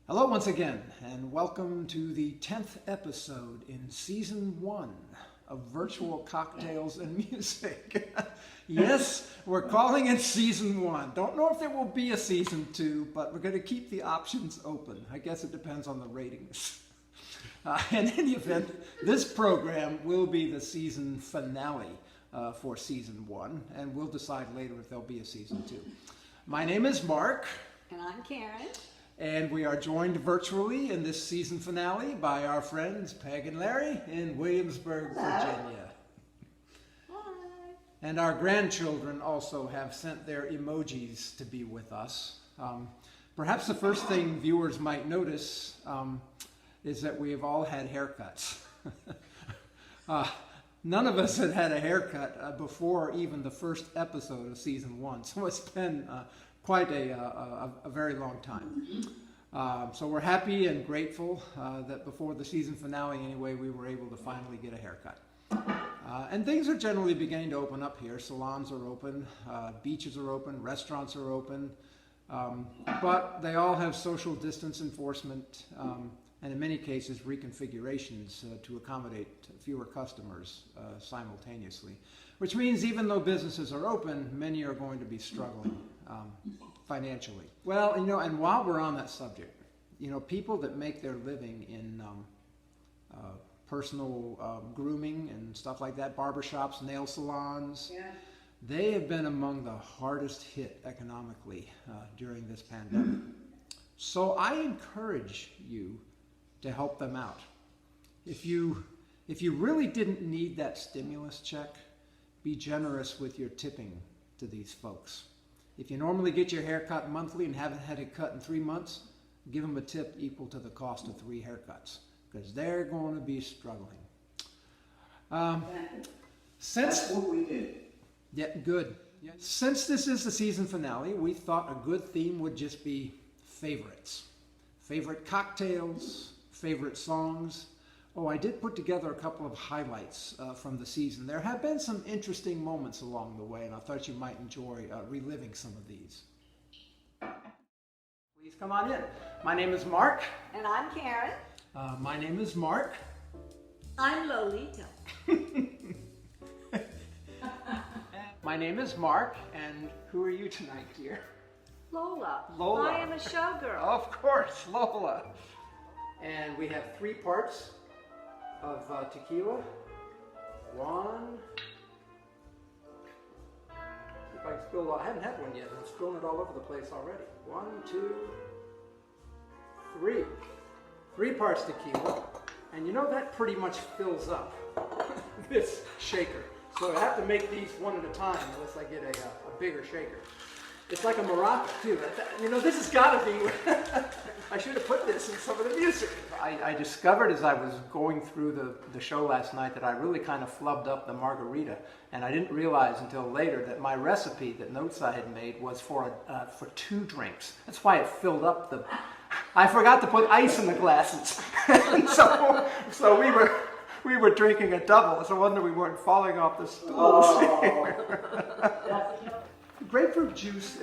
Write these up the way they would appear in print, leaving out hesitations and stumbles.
Hello once again, and welcome to the 10th episode in Season 1 of Virtual Cocktails and Music. Yes, we're calling it Season 1. Don't know if there will be a Season 2, but we're going to keep the options open. I guess it depends on the ratings. In any event, this program will be the season finale for Season 1, and we'll decide later if there'll be a Season 2. My name is Mark. And I'm Karen. And we are joined virtually in this season finale by our friends Peg and Larry in Williamsburg, Virginia. Hi. And our grandchildren also have sent their emojis to be with us. Perhaps the first thing viewers might notice is that we have all had haircuts. None of us had had a haircut before even the first episode of Season 1, so it's been quite a very long time. So we're happy and grateful that before the season finale anyway, we were able to finally get a haircut. And things are generally beginning to open up here. Salons are open, beaches are open, restaurants are open, but they all have social distance enforcement and in many cases reconfigurations to accommodate fewer customers simultaneously. Which means even though businesses are open, many are going to be struggling financially. Well, and while we're on that subject, people that make their living in personal grooming and stuff like that, barbershops, nail salons, they have been among the hardest hit economically during this pandemic. So I encourage you to help them out. If you really didn't need that stimulus check, be generous with your tipping to these folks. If you normally get your hair cut monthly and haven't had it cut in 3 months, give them a tip equal to the cost of 3 haircuts, because they're going to be struggling. That's what we did. Yeah, good. Yeah. Since this is the season finale, we thought a good theme would just be favorites. Favorite cocktails, favorite songs. Oh, I did put together a couple of highlights from the season. There have been some interesting moments along the way, and I thought you might enjoy reliving some of these. Please come on in. My name is Mark. And I'm Karen. My name is Mark. I'm Lolita. My name is Mark, and who are you tonight, dear? Lola. Lola. I am a showgirl. Of course, Lola. And we have 3 parts of tequila. 1. See if I can spill. I haven't had one yet. I'm spilling it all over the place already. 1, 2, 3. 3 parts tequila. And that pretty much fills up this shaker. So I have to make these one at a time unless I get a bigger shaker. It's like a maraca too. This has got to be. I should have put this in some of the music. I discovered as I was going through the show last night that I really kind of flubbed up the margarita, and I didn't realize until later that my recipe, that notes I had made, was for 2 drinks. That's why it filled up the. I forgot to put ice in the glasses, and so we were drinking a double. It's a wonder we weren't falling off the stools. Grapefruit juice,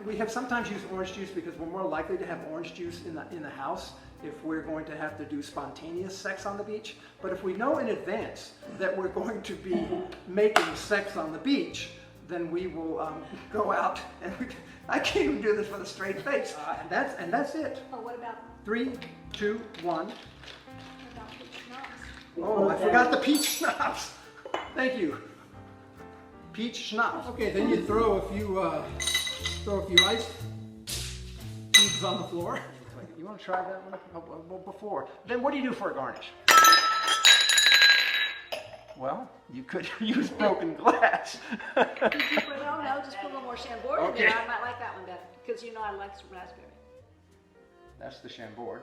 we have sometimes used orange juice because we're more likely to have orange juice in the house if we're going to have to do spontaneous sex on the beach. But if we know in advance that we're going to be making sex on the beach, then we will go out and I can't even do this with a straight face. And that's it. Oh, what about 3, 2, 1. peach schnapps? Oh, I forgot the peach schnapps. Thank you. Peach schnapps. Okay, then you throw a few ice cubes on the floor. You want to try that one? Well, before. Then what do you do for a garnish? Well, you could use broken glass. No, just put a little more Chambord in Okay. there. I might like that one better because I like raspberry. That's the Chambord.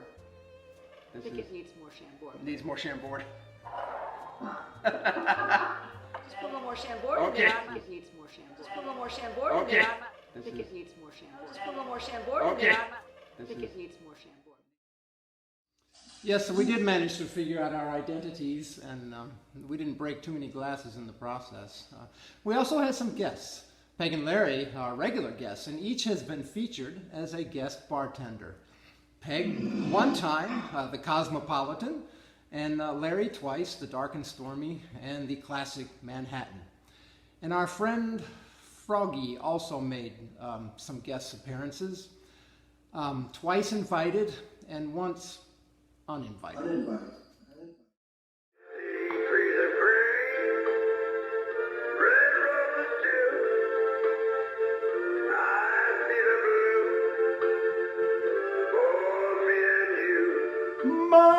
I think it needs more Chambord. Needs more Chambord. Just put a little more Chambord Okay. in there. It needs more Chambord. Just put a little more Chambord Okay. in there. I think it needs more Chambord. Just put a little more Chambord Okay. in there. I think it needs more Chambord. Yes, so we did manage to figure out our identities, and we didn't break too many glasses in the process. We also had some guests. Peg and Larry are regular guests, and each has been featured as a guest bartender. Peg, one time, the Cosmopolitan, and Larry twice, the Dark and Stormy, and the classic Manhattan. And our friend Froggy also made some guest appearances, twice invited and once uninvited. Uninvited. My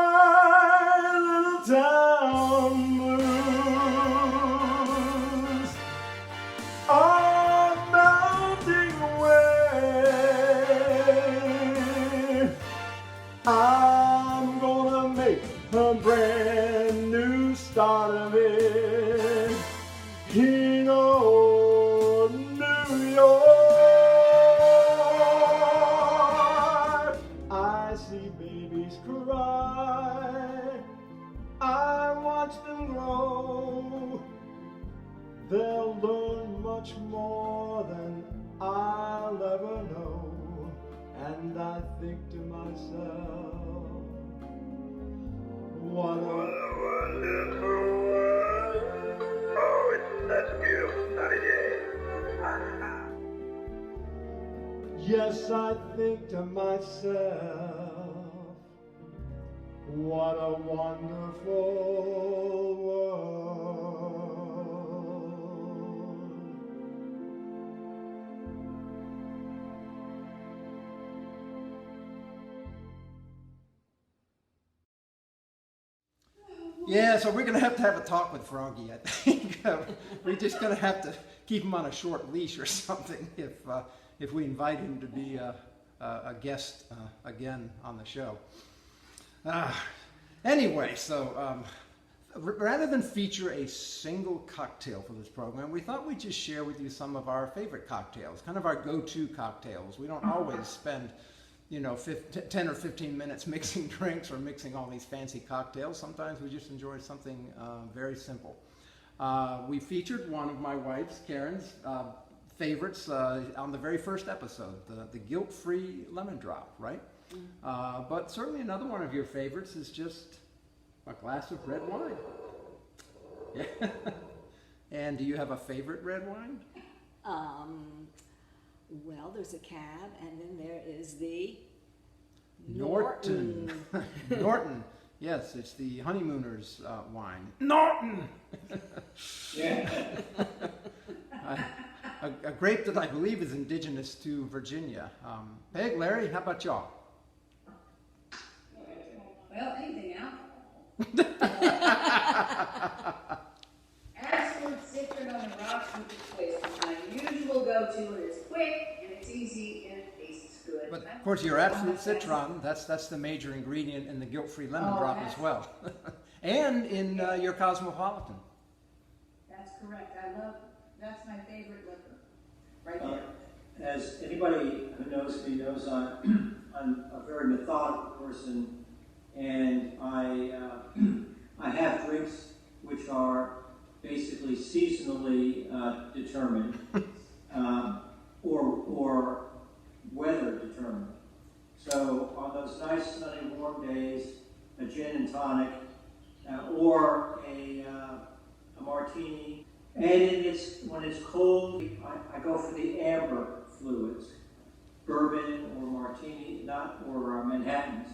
little town blues are melting away. I'm gonna make a brand new start of it in old New York. I see babies cry, I watch them grow. They'll learn much more than I'll ever know. And I think to myself, what a wonderful world. Oh, it's such a beautiful sunny day. Yes, I think to myself, what a wonderful world. Yeah, so we're going to have a talk with Froggy, I think. We're just going to have to keep him on a short leash or something if we invite him to be a guest again on the show. Anyway, so rather than feature a single cocktail for this program, we thought we'd just share with you some of our favorite cocktails, kind of our go-to cocktails. We don't always spend 10 or 15 minutes mixing drinks or mixing all these fancy cocktails. Sometimes we just enjoy something very simple. We featured one of my wife's, Karen's, favorites on the very first episode, the guilt-free lemon drop, right? But certainly another one of your favorites is just a glass of red wine. Yeah. And do you have a favorite red wine? Well, there's a cab, and then there is the Norton. Norton. Yes, it's the honeymooners wine. Norton! Yeah. A grape that I believe is indigenous to Virginia. Peg, Larry, how about y'all? Well, anything now. Absolute citron on the rocks with the twist is my usual go-to, and it's quick, and it's easy, and it tastes good. But of course, your absolute citron, that's the major ingredient in the guilt-free lemon drop as well. And in your Cosmopolitan. That's correct. That's my favorite liquor, right there. As anybody who knows me knows, I'm a very methodical person, and I have drinks which are basically seasonally determined or weather determined. So on those nice sunny warm days, a gin and tonic or a martini. And when it's cold, I go for the amber fluids, bourbon or martini, or Manhattans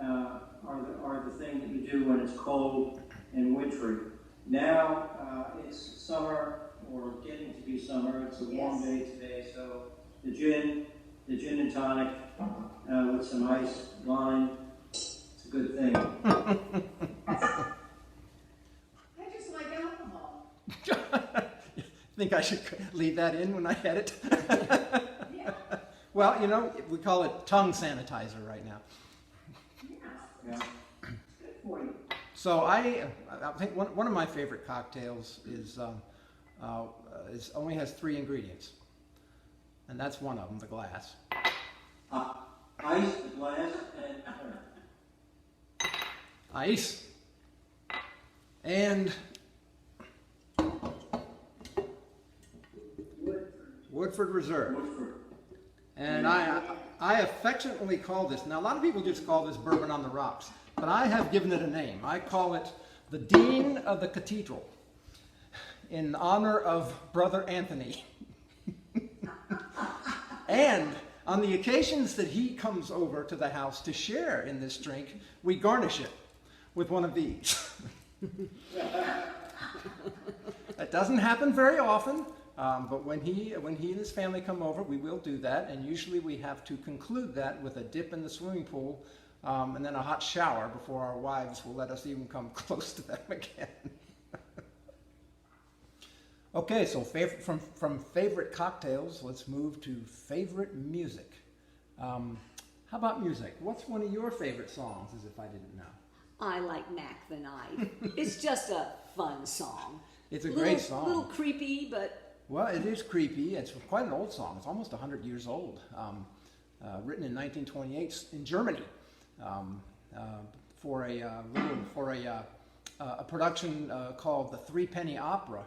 are the thing that you do when it's cold and wintry. Now it's summer, or getting to be summer. It's a warm day today, so the gin and tonic with some ice, lime. It's a good thing. I just like alcohol. Think I should leave that in when I edit? Yeah. Well, we call it tongue sanitizer right now. Yeah. Yeah. Good for you. So I think one of my favorite cocktails is only has 3 ingredients, and that's one of them, the glass. Ice, glass, and Ice and Woodford Reserve. Woodford. And I affectionately call this, now a lot of people just call this bourbon on the rocks, but I have given it a name. I call it the Dean of the Cathedral, in honor of Brother Anthony. And on the occasions that he comes over to the house to share in this drink, we garnish it with one of these. That doesn't happen very often, but when he and his family come over, we will do that, and usually we have to conclude that with a dip in the swimming pool and then a hot shower before our wives will let us even come close to them again. Okay, so from favorite cocktails, let's move to favorite music. How about music? What's one of your favorite songs, as if I didn't know? I like Mac the Knife. It's just a fun song. It's a great song. A little creepy, but... Well, it is creepy. It's quite an old song. It's almost 100 years old. Written in 1928 in Germany for a production called the Threepenny Opera.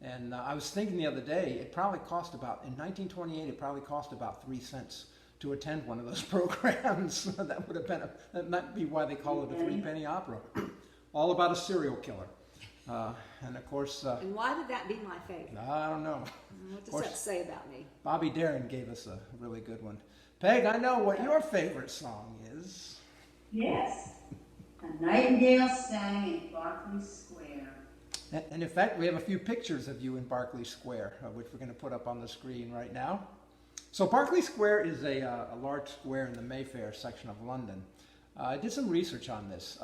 And I was thinking the other day, it probably cost about, in 1928, it probably cost about 3 cents to attend one of those programs. That would have been, that might be why they call it a Threepenny Opera. All about a serial killer. And of course... and why would that be my favorite? I don't know. What does that say about me? Bobby Darin gave us a really good one. Peg, I know what your favorite song is. Yes. A nightingale sang in Berkeley Square. And in fact, we have a few pictures of you in Berkeley Square, which we're going to put up on the screen right now. So Berkeley Square is a large square in the Mayfair section of London. I did some research on this.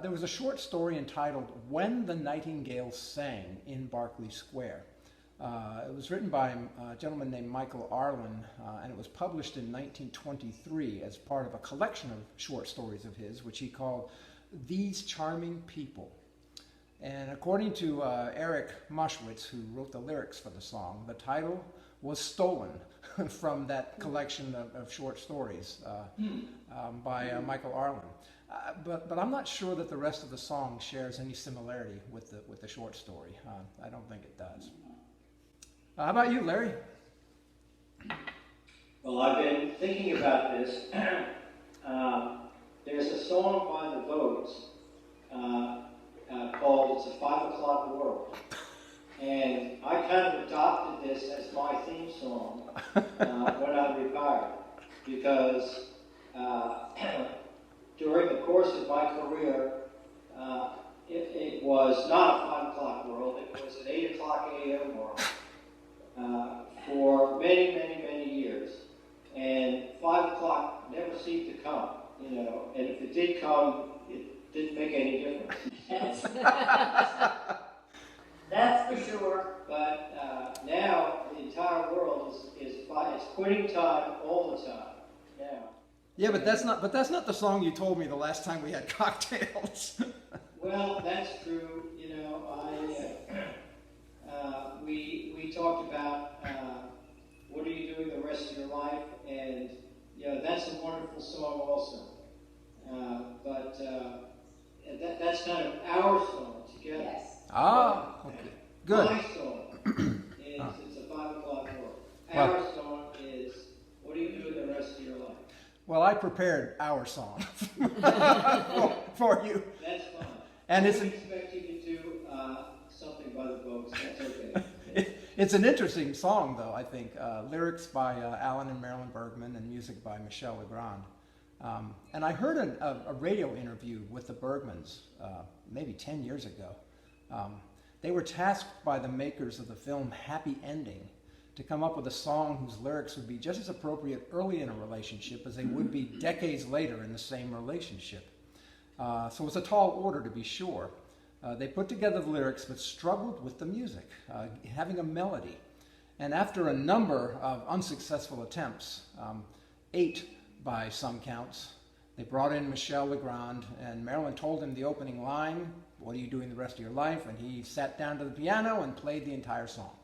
There was a short story entitled When the Nightingale Sang in Berkeley Square. It was written by a gentleman named Michael Arlen, and it was published in 1923 as part of a collection of short stories of his, which he called These Charming People. And according to Eric Moshwitz, who wrote the lyrics for the song, the title was stolen from that collection of short stories by Michael Arlen. But I'm not sure that the rest of the song shares any similarity with the short story. I don't think it does. How about you, Larry? Well, I've been thinking about this. There's a song by the Vogues called It's a 5 O'Clock World. And I kind of adopted this as my theme song when I retired. Because during the course of my career, it was not a 5 o'clock world, it was an 8 o'clock a.m. world for many, many, many years. And 5 o'clock never seemed to come, you know, and if it did come, it didn't make any difference. That's for sure. But now the entire world is quitting time all the time now. Yeah, but that's not the song you told me the last time we had cocktails. Well, that's true. You know, we talked about what are you doing the rest of your life, and you know that's a wonderful song also. But that's kind of our song together. Yes. Ah, okay, good. My song is It's a 5 o'clock world. Our song is what are you doing the rest of your life? Well, I prepared our song for you. That's fine. And I it's didn't expect you to do something by the Vogues. That's okay. It's an interesting song, though, I think. Lyrics by Alan and Marilyn Bergman and music by Michel Legrand. And I heard a radio interview with the Bergmans maybe 10 years ago. They were tasked by the makers of the film Happy Ending to come up with a song whose lyrics would be just as appropriate early in a relationship as they would be decades later in the same relationship. So it's a tall order, to be sure. They put together the lyrics but struggled with the music, having a melody. And after a number of unsuccessful attempts, 8 by some counts, they brought in Michel Legrand, and Marilyn told him the opening line, "What are you doing the rest of your life?" And he sat down to the piano and played the entire song.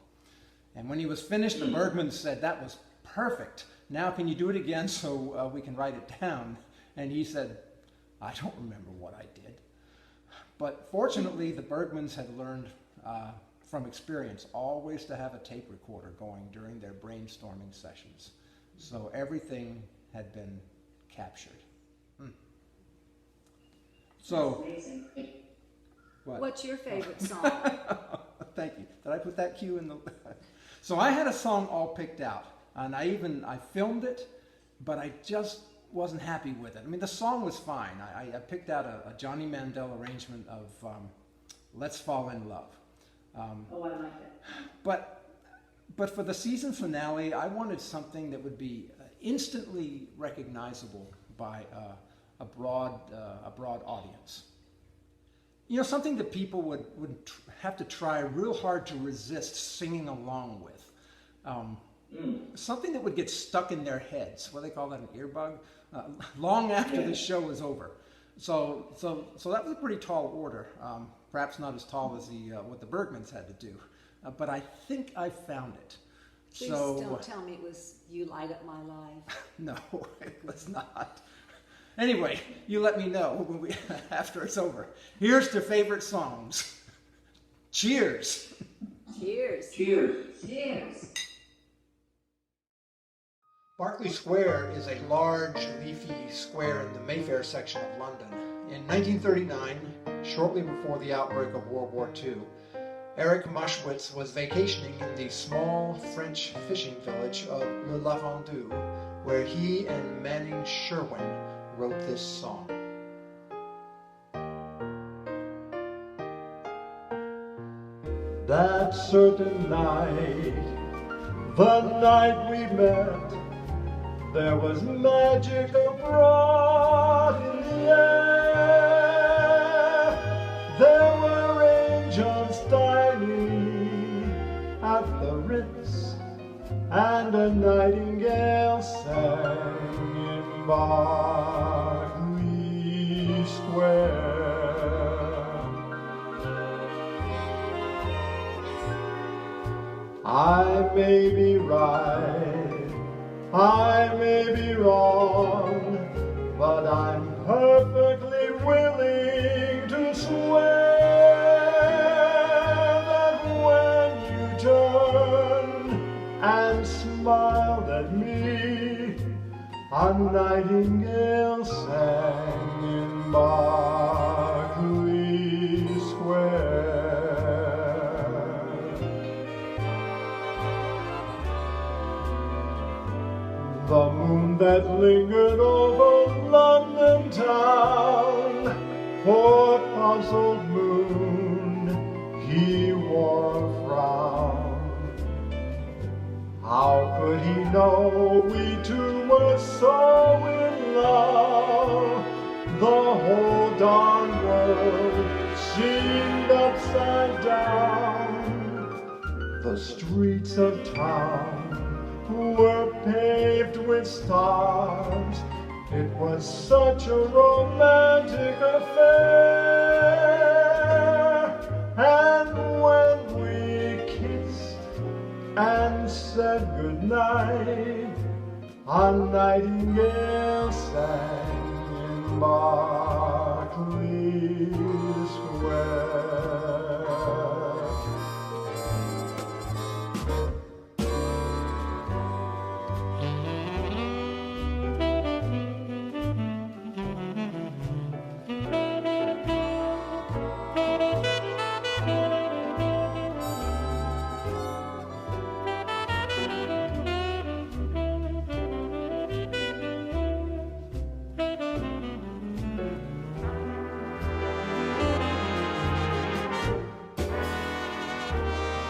And when he was finished, the Bergmans said, "That was perfect. Now can you do it again so we can write it down?" And he said, "I don't remember what I did." But fortunately, the Bergmans had learned from experience always to have a tape recorder going during their brainstorming sessions. So everything had been captured. So, Amazing. what? What's your favorite song? Thank you. Did I put that cue in the? So I had a song all picked out, and I filmed it, but I just wasn't happy with it. I mean, the song was fine. I picked out a Johnny Mandel arrangement of "Let's Fall in Love," Oh, I like it. but for the season finale, I wanted something that would be instantly recognizable by a broad audience. You know, something that people would have to try real hard to resist singing along with. Something that would get stuck in their heads. What do they call that, an earbug? Long after the show was over. So that was a pretty tall order. Perhaps not as tall as what the Bergmans had to do. But I think I found it. Please don't tell me it was You Light Up My Life. No, it was not. Anyway, you let me know when after it's over. Here's to favorite songs. Cheers. Cheers. Cheers. Cheers. Berkeley Square is a large, leafy square in the Mayfair section of London. In 1939, shortly before the outbreak of World War II, Eric Moschwitz was vacationing in the small French fishing village of Le Lavandou, where he and Manning Sherwin wrote this song. That certain night, the night we met, there was magic abroad in the air. There were angels dining at the Ritz, and a nightingale sang in Berkeley Square. I may be right, I may be wrong, but I'm perfectly willing to swear that when you turned and smiled at me, a nightingale sang in Berkeley Square. The moon that lingered over London town, poor puzzled moon, he wore a frown. How could he know we two were so in love? The whole darn world seemed upside down. The streets of town were paved with stars. It was such a romantic affair. And when we kissed and said goodnight, a nightingale sang in Berkeley Square.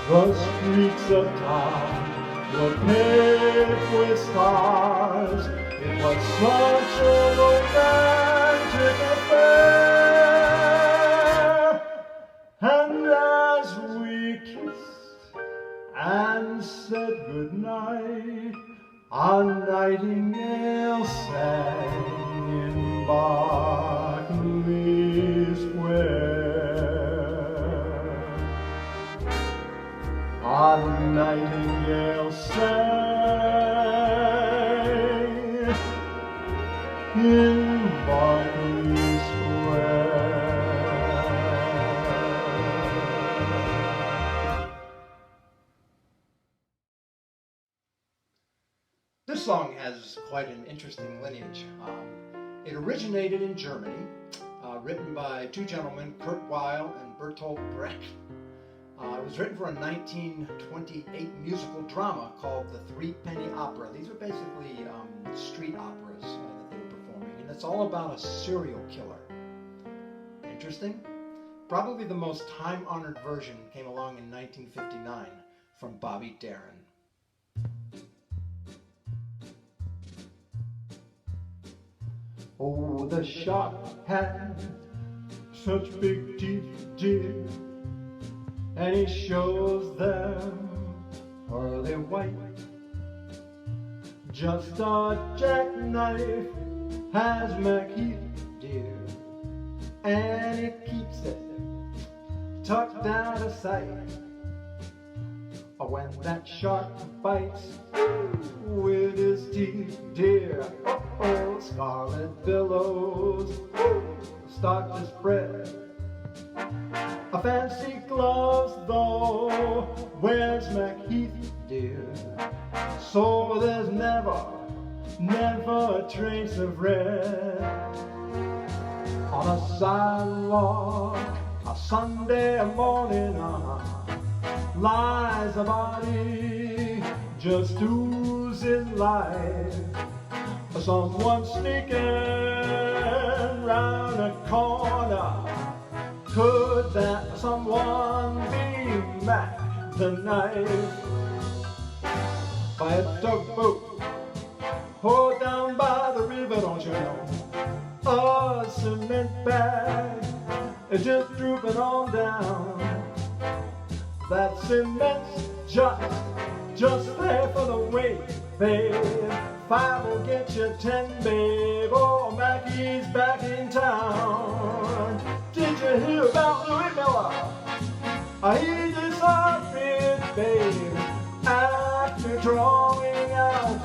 The streets of town were paved with stars. It was such a romantic affair. And as we kissed and said goodnight, a nightingale sang in Berkeley Square. A nightingale sang in Berkeley Square. This song has quite an interesting lineage. It originated in Germany, written by two gentlemen, Kurt Weill and Bertolt Brecht. It was written for a 1928 musical drama called The Threepenny Opera. These are basically street operas that they were performing, and it's all about a serial killer. Interesting? Probably the most time-honored version came along in 1959 from Bobby Darin. Oh, the shark had such big teeth, dear, and he shows them pearly white. Just a jackknife has MacHeath, dear, and it keeps it tucked out of sight. When that shark bites with his teeth, dear, oh, scarlet billows start to spread. A fancy gloves, though, wears MacHeath, dear, so there's never a trace of red. On a sidewalk, a Sunday morning, lies a body just oozing life. Someone sneaking round a corner. Could that someone be Mac the Knife? By a tugboat, pulled down by the river, don't you know? A cement bag is just drooping on down. That cement's just there for the weight, babe. 5 will get you 10, babe. Oh, Mackie's back in town. Did you hear about Louis Miller? He disappeared, babe, after drawing out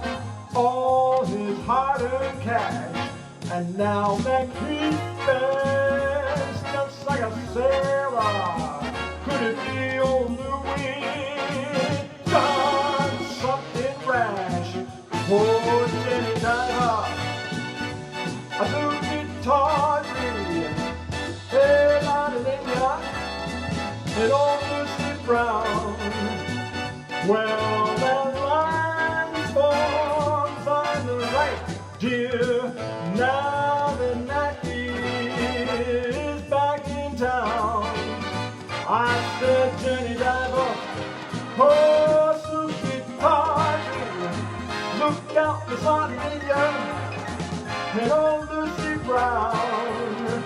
all his hard-earned cash. And now Mackie's fares just like a sailor. Could it be old Louis done something rash? Poor Jenny Diver, a stupid tawdry, hey, out in India, and old Lucy Brown. Well, that line forms on the right, dear, now that Mackie is back in town. I said, Jenny Diver, oh, Susie Tawdry, look out for Sardinia and old Lucy Brown.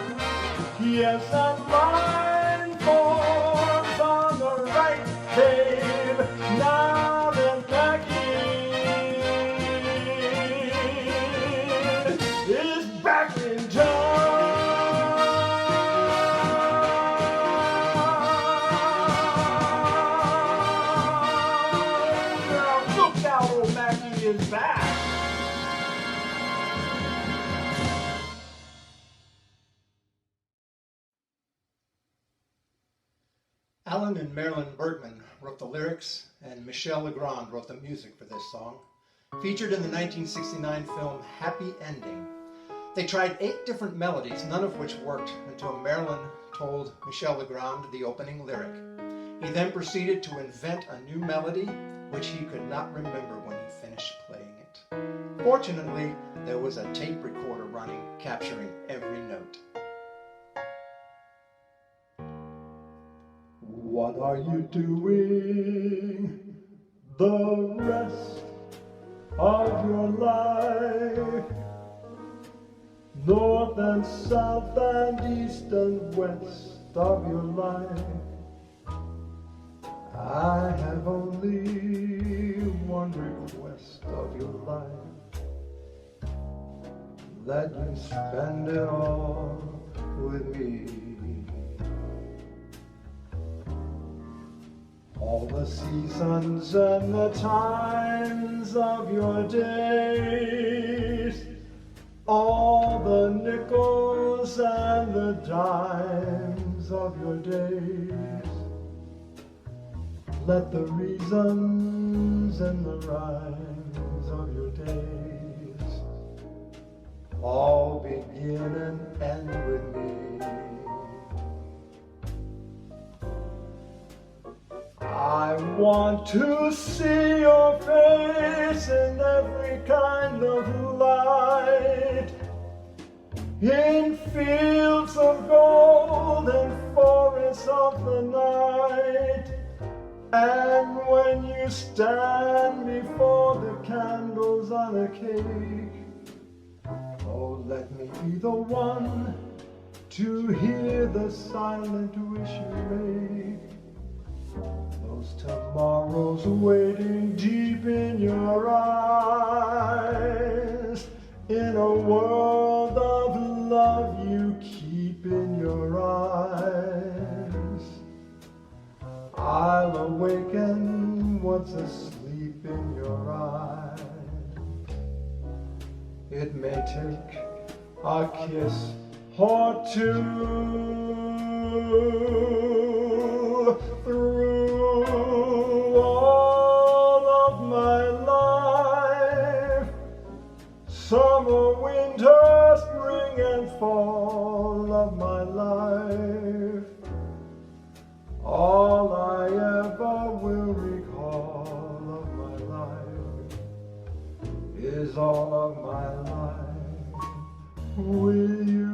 Yes, that line forms on the right, babe, now that Mackie is back in town. Is back. Alan and Marilyn Bergman wrote the lyrics, and Michel Legrand wrote the music for this song. Featured in the 1969 film Happy Ending. They tried 8 different melodies, none of which worked, until Marilyn told Michel Legrand the opening lyric. He then proceeded to invent a new melody, which he could not remember when he finished playing it. Fortunately, there was a tape recorder running, capturing every note. What are you doing the rest of your life? North and south and east and west of your life. I have only one request of your life, that you spend it all with me. All the seasons and the times of your days, all the nickels and the dimes of your days. Let the reasons and the rhymes of your days all begin and end with me. I want to see your face in every kind of light, in fields of gold and forests of the night. And when you stand before the candles on a cake, oh, let me be the one to hear the silent wish you make. Those tomorrows waiting deep in your eyes, in a world of love you keep in your eyes. I'll awaken what's asleep in your eyes. It may take a kiss or two. Through all of my life, summer, winter, spring, and fall of my life, all I ever will recall of my life is all of my life with you.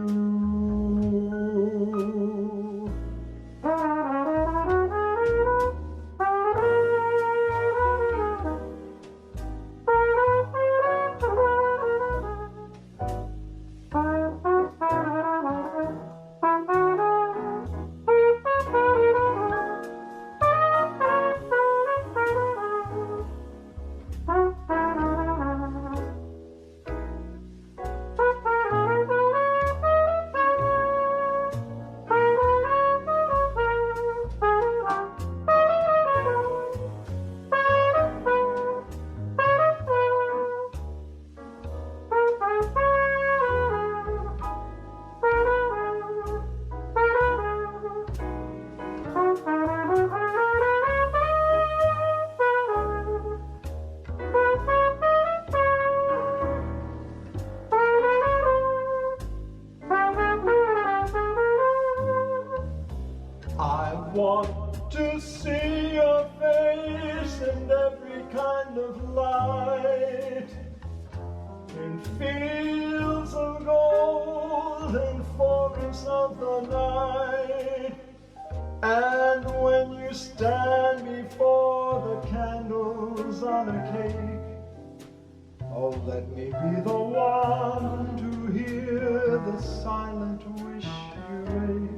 I want to see your face in every kind of light, in fields of gold and forests of the night. And when you stand before the candles on a cake, oh, let me be the one to hear the silent wish you make.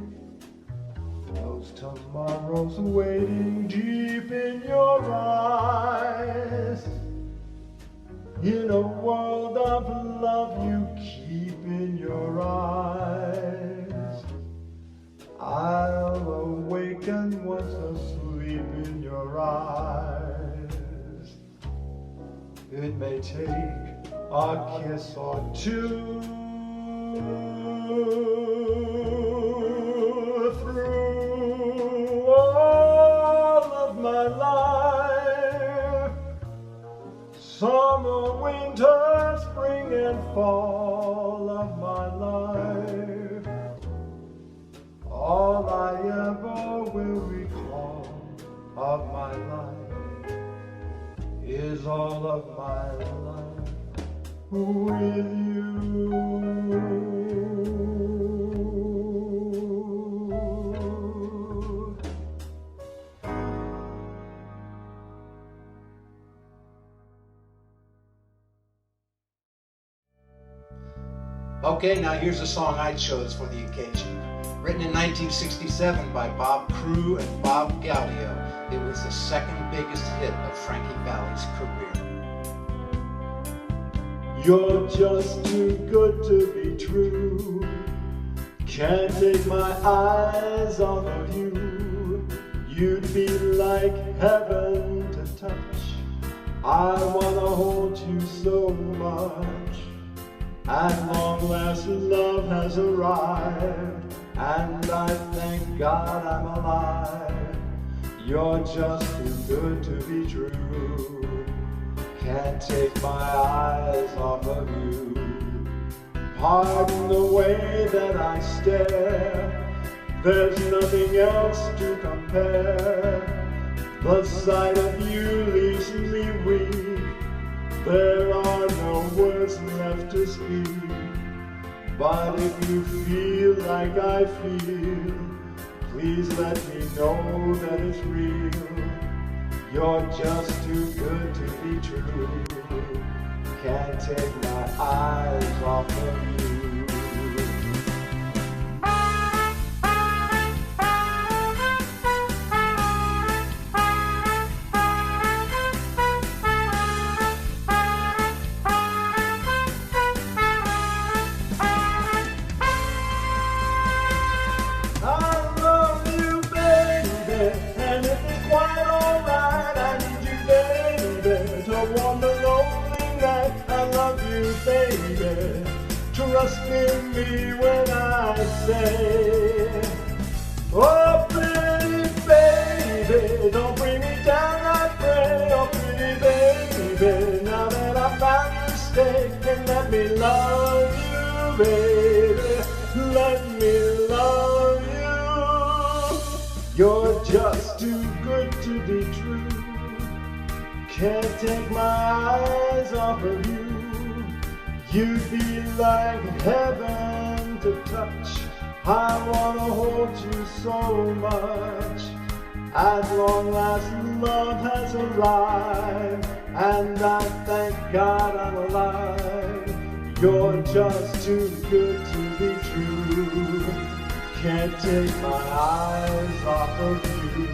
Those tomorrows waiting deep in your eyes, in a world of love you keep in your eyes. I'll awaken what's asleep in your eyes. It may take a kiss or two. Through all of my life, summer, winter, spring, and fall of my life, all I ever will recall of my life is all of my life with you. Okay, now here's a song I chose for the occasion. Written in 1967 by Bob Crewe and Bob Gaudio, it was the second biggest hit of Frankie Valli's career. You're just too good to be true. Can't take my eyes off of you. You'd be like heaven to touch. I wanna hold you so much. At long last love has arrived, and I thank God I'm alive. You're just too good to be true. Can't take my eyes off of you. Pardon the way that I stare, there's nothing else to compare. The sight of you leaves me weak, there are no words left to speak. But if you feel like I feel, please let me know that it's real. You're just too good to be true. Can't take my eyes off of you. Baby, trust in me when I say, oh pretty baby, don't bring me down, I pray. Oh pretty baby, now that I found you, stay and let me love you, baby. Let me love you. You're just too good to be true. Can't take my eyes off of you. You'd be like heaven to touch. I wanna hold you so much. At long last love has arrived, and I thank God I'm alive. You're just too good to be true. Can't take my eyes off of you.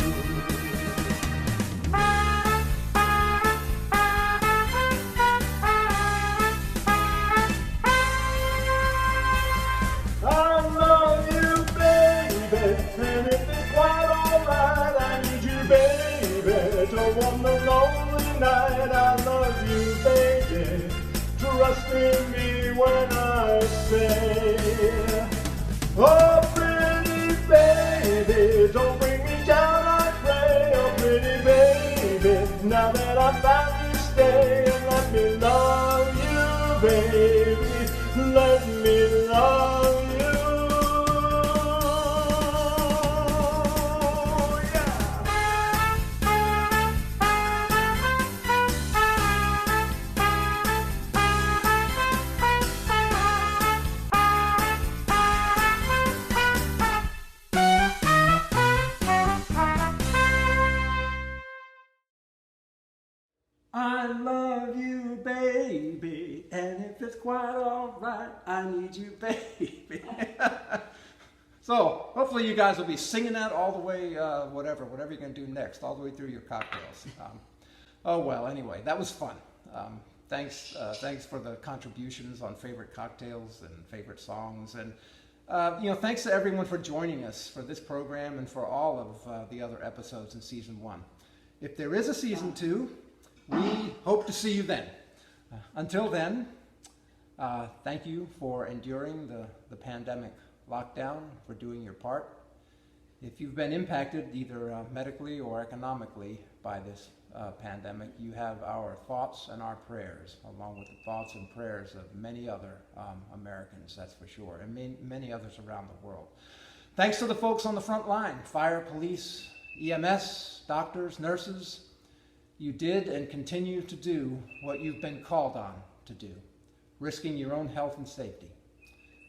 On the lonely night, I love you, baby. Trust in me when I say, oh pretty baby, don't bring me down, I pray. Oh pretty baby, now that I found you, stay and let me love you, baby. Let me love you. I love you, baby, and if it's quite alright, I need you, baby. So, hopefully you guys will be singing that all the way, whatever you're going to do next, all the way through your cocktails. Oh well, anyway, that was fun. Thanks for the contributions on favorite cocktails and favorite songs, and thanks to everyone for joining us for this program and for all of the other episodes in season 1. If there is a season 2, we hope to see you then. Until then, thank you for enduring the pandemic lockdown, for doing your part. If you've been impacted either medically or economically by this pandemic, you have our thoughts and our prayers, along with the thoughts and prayers of many other Americans, that's for sure, and many others around the world. Thanks to the folks on the front line, fire, police, EMS, doctors, nurses. You did and continue to do what you've been called on to do, risking your own health and safety.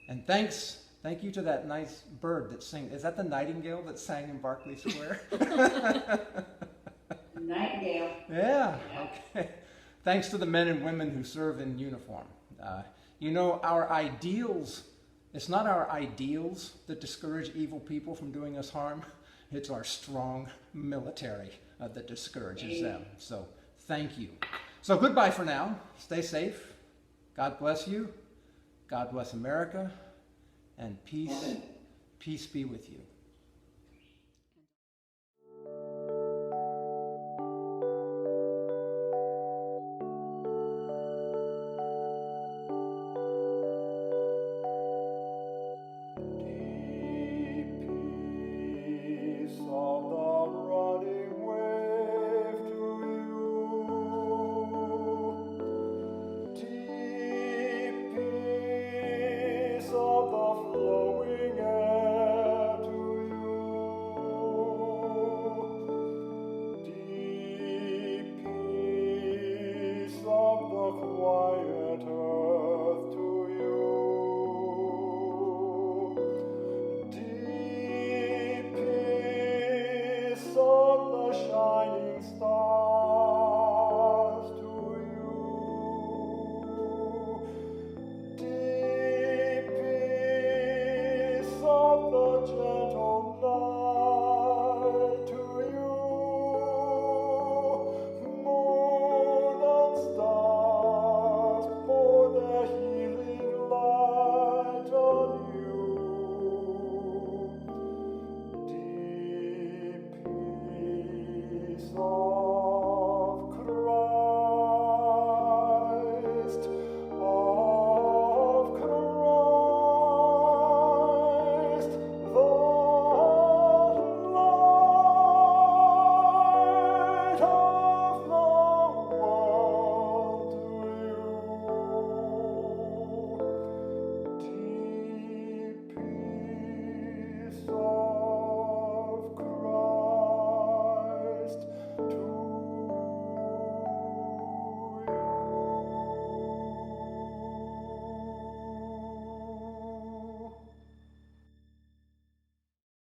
And thank you to that nice bird that sings. Is that the nightingale that sang in Berkeley Square? Nightingale. Yeah, okay. Thanks to the men and women who serve in uniform. Our ideals, it's not our ideals that discourage evil people from doing us harm. It's our strong military that discourages them. So thank you. So goodbye for now. Stay safe. God bless you. God bless America. And peace be with you.